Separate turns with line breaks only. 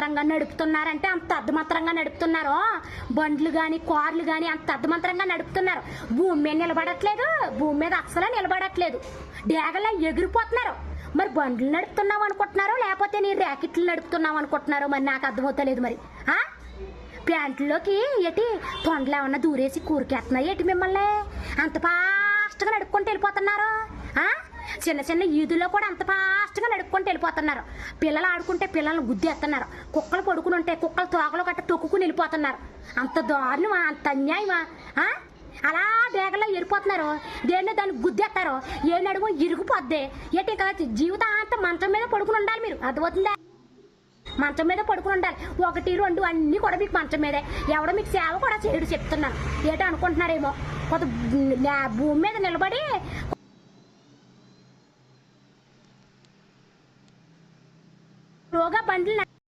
అర్ధమంతరంగా నడుపుతున్నారంటే అంత అర్ధమంతరంగా నడుపుతున్నారు. బండ్లు కానీ కార్లు కానీ అంత అర్ధమంతరంగా నడుపుతున్నారు. భూమి మీద నిలబడట్లేదు, భూమి మీద అస్సలు నిలబడట్లేదు, డేగల్లా ఎగిరిపోతున్నారు. మరి బండ్లు నడుపుతున్నావు అనుకుంటున్నారో లేకపోతే నీ ర్యాకెట్లు నడుపుతున్నావు అనుకుంటున్నారో మరి నాకు అర్థమవుతలేదు. మరి ప్యాంట్లోకి ఎటి తొండలు ఏమన్నా దూరేసి కూరికేస్తున్నాయి ఎటి మిమ్మల్ని అంత ఫాస్ట్గా నడుపుకుంటూ వెళ్ళిపోతున్నారు. చిన్న చిన్న ఈదుల్లో కూడా అంత ఫాస్ట్గా నడుపుకుంటూ వెళ్ళిపోతున్నారు. పిల్లలు ఆడుకుంటే పిల్లల్ని గుద్దేస్తున్నారు, కుక్కలు పడుకుని ఉంటే కుక్కలు తోకలు గట్ట తొక్కుని వెళ్ళిపోతున్నారు. అంత దారుణమా, అంత అన్యాయమా? అలా బేగల్లో ఎరిపోతున్నారు, దేన్నో దాన్ని గుద్దేస్తారు, ఏ నడుమో ఇరిగిపోద్ది. ఎట్టి కదా జీవితం అంతా మంచం మీద పడుకుని ఉండాలి. మీరు అర్థమవుతుందా? మంచం మీద పడుకుని ఉండాలి. 1, 2 అన్నీ కూడా మీకు మంచం మీదే. ఎవడో మీకు సేవ కూడా చేయడు చెప్తున్నాను. ఏటో అనుకుంటున్నారేమో. కొంత భూమి మీద నిలబడి